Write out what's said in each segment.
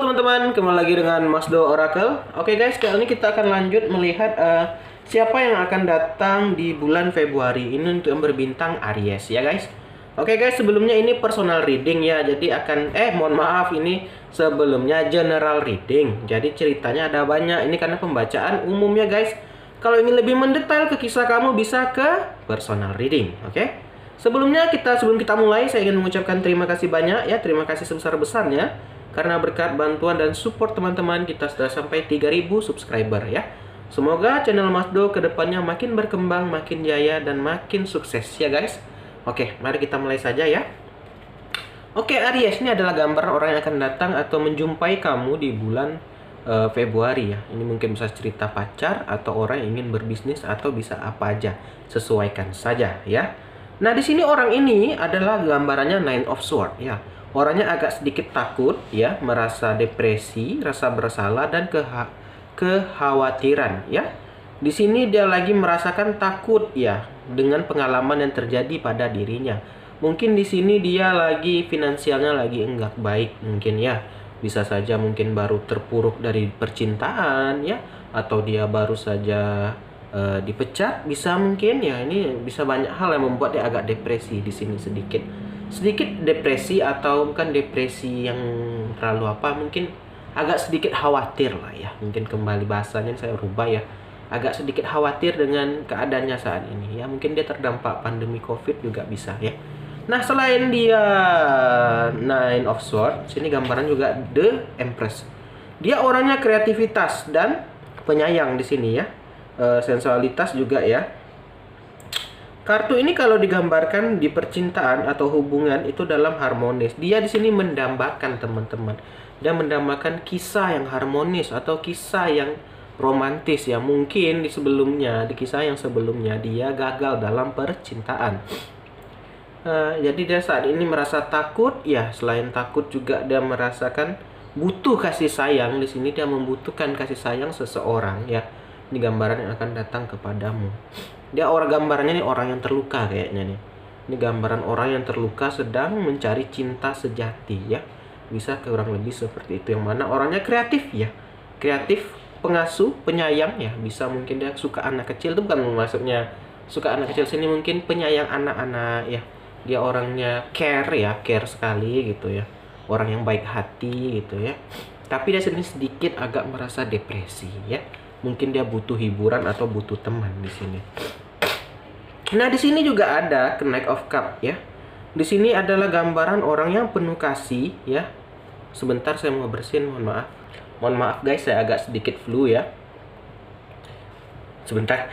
teman-teman, kembali lagi dengan Mas Do Oracle. Oke guys, kali ini kita akan lanjut melihat siapa yang akan datang di bulan Februari ini untuk yang berbintang Aries ya guys. Oke guys, sebelumnya ini personal reading ya. Jadi mohon maaf, ini sebelumnya general reading. Jadi ceritanya ada banyak. Ini karena pembacaan umum ya guys. Kalau ingin lebih mendetail ke kisah kamu bisa ke personal reading, oke? Sebelum kita mulai, saya ingin mengucapkan terima kasih banyak ya. Terima kasih sebesar-besarnya karena berkat bantuan dan support teman-teman kita sudah sampai 3000 subscriber ya. Semoga channel Mas Do kedepannya makin berkembang, makin jaya dan makin sukses ya guys. Oke, mari kita mulai saja ya. Oke, Aries ini adalah gambar orang yang akan datang atau menjumpai kamu di bulan Februari ya. Ini mungkin bisa cerita pacar atau orang yang ingin berbisnis atau bisa apa aja. Sesuaikan saja ya. Nah, di sini orang ini adalah gambarannya Nine of Swords ya. Orangnya agak sedikit takut ya, merasa depresi, rasa bersalah dan kekhawatiran ya. Di sini dia lagi merasakan takut ya dengan pengalaman yang terjadi pada dirinya. Mungkin di sini dia lagi finansialnya lagi enggak baik mungkin ya. Bisa saja mungkin baru terpuruk dari percintaan ya, atau dia baru saja dipecat, bisa mungkin ya. Ini bisa banyak hal yang membuat dia agak depresi di sini sedikit depresi, atau bukan depresi yang terlalu mungkin agak sedikit khawatir lah ya. Mungkin kembali bahasanya saya rubah ya, agak sedikit khawatir dengan keadaannya saat ini ya. Mungkin dia terdampak pandemi COVID juga bisa ya. Nah, selain dia Nine of Swords, sini gambaran juga The Empress. Dia orangnya kreativitas dan penyayang di sini ya. Sensualitas juga ya. Kartu ini kalau digambarkan di percintaan atau hubungan itu dalam harmonis. Dia di sini mendambakan teman-teman. Dia mendambakan kisah yang harmonis atau kisah yang romantis ya. Mungkin di kisah yang sebelumnya dia gagal dalam percintaan. Jadi dia saat ini merasa takut ya. Selain takut juga dia merasakan butuh kasih sayang. Di sini dia membutuhkan kasih sayang seseorang ya. Ini gambaran yang akan datang kepadamu. Dia gambarannya nih orang yang terluka kayaknya nih. Ini gambaran orang yang terluka sedang mencari cinta sejati ya. Bisa kurang lebih seperti itu, yang mana orangnya kreatif ya. Kreatif, pengasuh, penyayang ya. Bisa mungkin dia suka anak kecil, itu bukan maksudnya suka anak kecil sini, mungkin penyayang anak-anak ya. Dia orangnya care sekali gitu ya. Orang yang baik hati gitu ya. Tapi dia sedikit agak merasa depresi ya. Mungkin dia butuh hiburan atau butuh teman di sini. Nah, di sini juga ada Knight of Cup ya. Di sini adalah gambaran orang yang penuh kasih ya. Sebentar saya mau bersihin, mohon maaf. Mohon maaf guys, saya agak sedikit flu ya. Sebentar.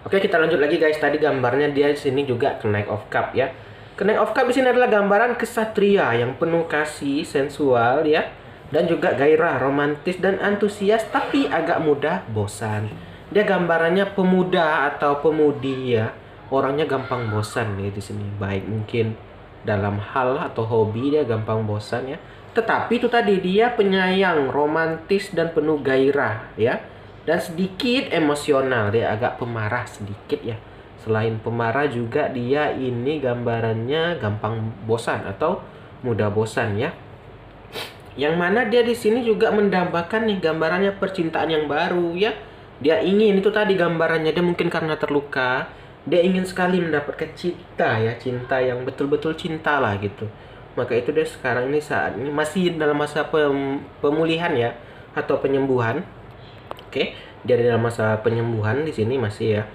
Oke, kita lanjut lagi guys. Tadi gambarnya dia di sini juga Knight of Cup ya. Knight of Cup di sini adalah gambaran kesatria yang penuh kasih, sensual ya. Dan juga gairah, romantis dan antusias, tapi agak mudah bosan. Dia gambarannya pemuda atau pemudi ya. Orangnya gampang bosan nih di sini. Baik mungkin dalam hal atau hobi dia gampang bosan ya. Tetapi itu tadi dia penyayang, romantis dan penuh gairah ya. Dan sedikit emosional, dia agak pemarah sedikit ya. Selain pemarah juga dia ini gambarannya gampang bosan atau mudah bosan ya. Yang mana dia di sini juga mendambakan nih gambarannya percintaan yang baru ya. Dia ingin, itu tadi gambarannya, dia mungkin karena terluka, dia ingin sekali mendapatkan cinta ya, cinta yang betul-betul cinta lah gitu. Maka itu dia sekarang ini saat ini masih dalam masa pemulihan ya, atau penyembuhan. Oke, dia dalam masa penyembuhan di sini masih ya.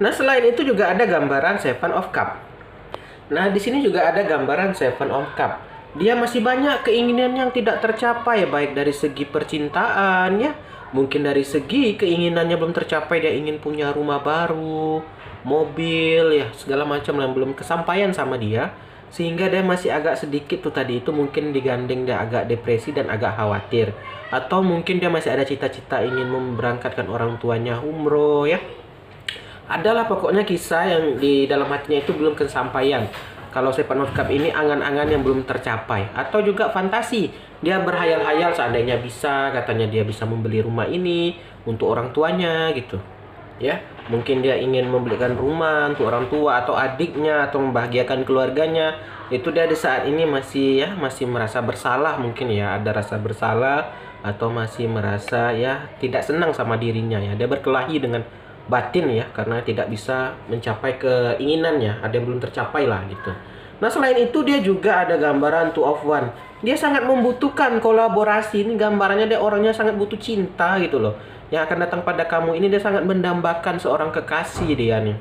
Nah, selain itu juga ada gambaran Seven of Cup. Nah, di sini juga ada gambaran Seven of Cup. Dia masih banyak keinginan yang tidak tercapai, baik dari segi percintaan ya. Mungkin dari segi keinginannya belum tercapai, dia ingin punya rumah baru, mobil ya, segala macam yang belum kesampaian sama dia. Sehingga dia masih agak sedikit tuh tadi itu mungkin digandeng dia agak depresi dan agak khawatir. Atau mungkin dia masih ada cita-cita ingin memberangkatkan orang tuanya umroh ya. Adalah pokoknya kisah yang di dalam hatinya itu belum kesampaian. Kalau Seven of Cup ini angan-angan yang belum tercapai. Atau juga fantasi. Dia berhayal-hayal seandainya bisa, katanya dia bisa membeli rumah ini untuk orang tuanya gitu. ya. Mungkin dia ingin membelikan rumah untuk orang tua atau adiknya atau membahagiakan keluarganya. Itu dia di saat ini masih merasa bersalah, mungkin ya, ada rasa bersalah atau masih merasa ya tidak senang sama dirinya ya. Dia berkelahi dengan batin ya, karena tidak bisa mencapai keinginannya, ada yang belum tercapai lah gitu. Nah, selain itu dia juga ada gambaran two of one. Dia sangat membutuhkan kolaborasi. Ini gambarannya dia orangnya sangat butuh cinta gitu loh. Yang akan datang pada kamu ini dia sangat mendambakan seorang kekasih dia nih.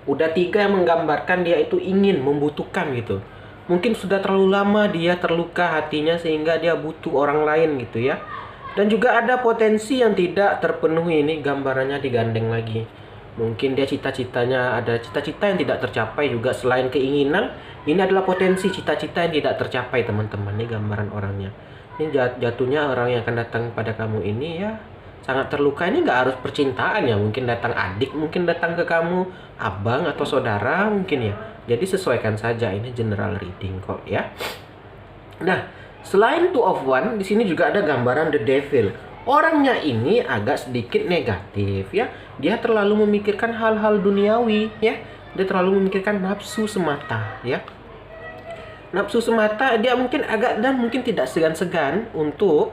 Udah 3 yang menggambarkan dia itu ingin, membutuhkan gitu. Mungkin sudah terlalu lama dia terluka hatinya sehingga dia butuh orang lain gitu ya. Dan juga ada potensi yang tidak terpenuhi, ini gambarannya digandeng lagi. Mungkin dia cita-citanya, ada cita-cita yang tidak tercapai juga selain keinginan. Ini adalah potensi cita-cita yang tidak tercapai teman-teman. Ini gambaran orangnya. Ini jatuhnya orang yang akan datang pada kamu ini ya sangat terluka. Ini nggak harus percintaan ya, mungkin datang adik, mungkin datang ke kamu abang atau saudara mungkin ya. Jadi sesuaikan saja, ini general reading kok ya. Nah, selain two of one, di sini juga ada gambaran the devil. Orangnya ini agak sedikit negatif ya. Dia terlalu memikirkan hal-hal duniawi ya. Dia terlalu memikirkan nafsu semata ya. Nafsu semata, dia mungkin mungkin tidak segan-segan untuk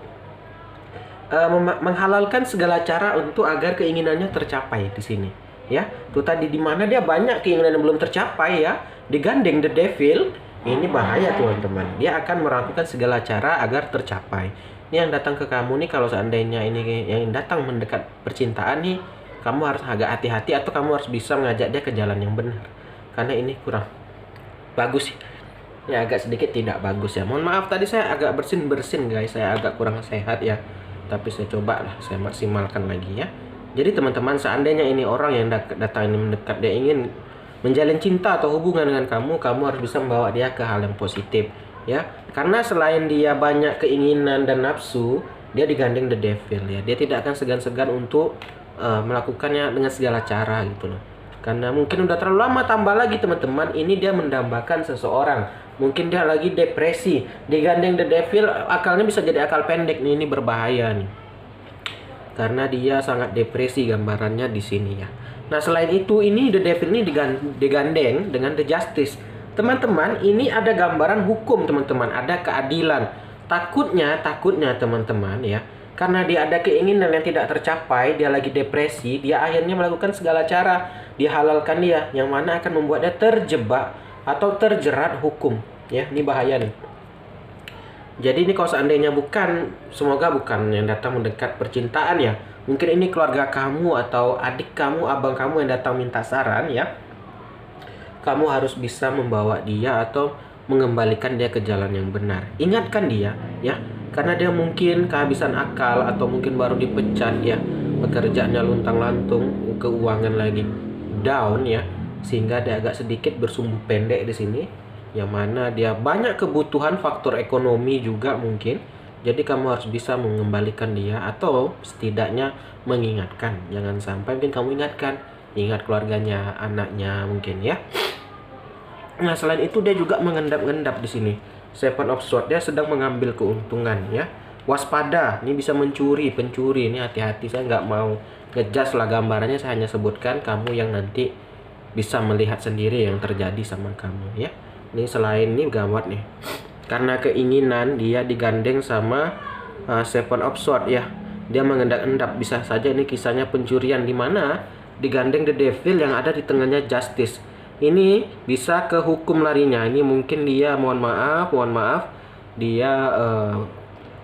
menghalalkan segala cara untuk agar keinginannya tercapai di sini ya. Tuh tadi di mana dia banyak keinginan yang belum tercapai ya, digandeng the devil. Ini bahaya teman-teman, dia akan melakukan segala cara agar tercapai. Ini yang datang ke kamu nih, kalau seandainya ini yang datang mendekat percintaan nih, kamu harus agak hati-hati atau kamu harus bisa mengajak dia ke jalan yang benar, karena ini kurang bagus ya, agak sedikit tidak bagus ya. Mohon maaf tadi saya agak bersin guys, saya agak kurang sehat ya, tapi saya coba lah, saya maksimalkan lagi ya. Jadi teman-teman, seandainya ini orang yang datang ini mendekat, dia ingin menjalin cinta atau hubungan dengan kamu harus bisa membawa dia ke hal yang positif ya. Karena selain dia banyak keinginan dan nafsu, dia digandeng the devil ya. Dia tidak akan segan-segan untuk melakukannya dengan segala cara gitu loh. Karena mungkin udah terlalu lama, tambah lagi teman-teman, ini dia mendambakan seseorang. Mungkin dia lagi depresi, digandeng the devil, akalnya bisa jadi akal pendek nih, ini berbahaya nih. Karena dia sangat depresi gambarannya di sini ya. Nah, selain itu ini the devil ini digandeng dengan the justice. Teman-teman, ini ada gambaran hukum teman-teman, ada keadilan. Takutnya teman-teman ya, karena dia ada keinginan yang tidak tercapai, dia lagi depresi, dia akhirnya melakukan segala cara, dia halalkan dia, yang mana akan membuat dia terjebak atau terjerat hukum ya. Ini bahaya nih. Jadi ini kalau seandainya semoga bukan yang datang mendekat percintaan ya, mungkin ini keluarga kamu atau adik kamu, abang kamu yang datang minta saran ya. Kamu harus bisa membawa dia atau mengembalikan dia ke jalan yang benar. Ingatkan dia ya, karena dia mungkin kehabisan akal atau mungkin baru dipecat ya, pekerjaannya luntang-lantung, keuangan lagi down ya, sehingga dia agak sedikit bersumbu pendek di sini, yang mana dia banyak kebutuhan faktor ekonomi juga mungkin. Jadi kamu harus bisa mengembalikan dia atau setidaknya mengingatkan. Jangan sampai mungkin kamu ingat keluarganya, anaknya mungkin ya. Nah, selain itu dia juga mengendap-endap di sini. Seven of Swords, dia sedang mengambil keuntungan ya. Waspada, ini bisa pencuri ini hati-hati. Saya nggak mau ngejudge lah gambarannya, saya hanya sebutkan kamu yang nanti bisa melihat sendiri yang terjadi sama kamu ya. Ini selain ini gawat nih, karena keinginan dia digandeng sama Seven of Swords ya. Dia mengendap-endap, bisa saja ini kisahnya pencurian di mana digandeng the devil yang ada di tengahnya justice. Ini bisa ke hukum larinya. Ini mungkin dia mohon maaf dia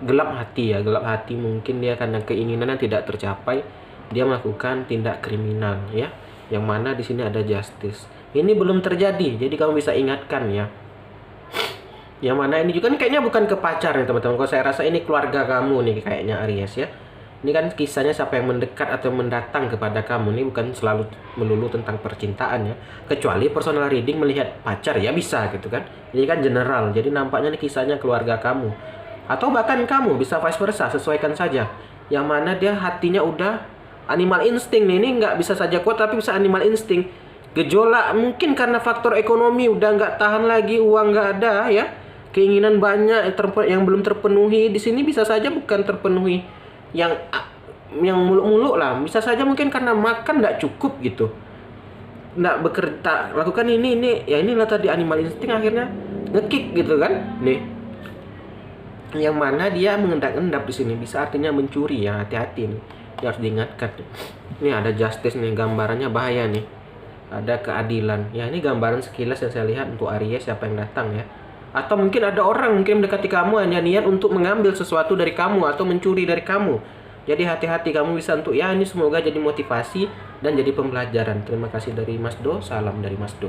gelap hati mungkin dia karena keinginannya tidak tercapai, dia melakukan tindak kriminal ya. Yang mana di sini ada justice. Ini belum terjadi, jadi kamu bisa ingatkan ya. Yang mana ini juga kayaknya bukan ke pacar nih teman-teman. Kalau saya rasa ini keluarga kamu nih kayaknya Aries ya. Ini kan kisahnya siapa yang mendekat atau mendatang kepada kamu. Ini bukan selalu melulu tentang percintaan ya. Kecuali personal reading melihat pacar ya bisa gitu kan. Ini kan general. Jadi nampaknya ini kisahnya keluarga kamu. Atau bahkan kamu bisa vice versa, sesuaikan saja. Yang mana dia hatinya udah animal instinct nih. Ini nggak bisa saja kuat tapi bisa animal instinct. Gejolak mungkin karena faktor ekonomi udah nggak tahan lagi, uang nggak ada ya. Keinginan banyak yang belum terpenuhi. Di sini bisa saja bukan terpenuhi yang yang muluk-muluk lah. Bisa saja mungkin karena makan nggak cukup gitu, nggak bekerja, lakukan ini ya, inilah tadi animal insting akhirnya ngekick gitu kan nih, yang mana dia mengendap-endap di sini bisa artinya mencuri ya, hati-hati nih, dia harus diingatkan. Ini ada justice nih, gambarannya bahaya nih, ada keadilan ya. Ini gambaran sekilas yang saya lihat untuk Aries siapa yang datang ya, atau mungkin ada orang mungkin mendekati kamu hanya niat untuk mengambil sesuatu dari kamu atau mencuri dari kamu. Jadi hati-hati, kamu bisa untuk ya, ini semoga jadi motivasi dan jadi pembelajaran. Terima kasih dari Mas Do, salam dari Mas Do.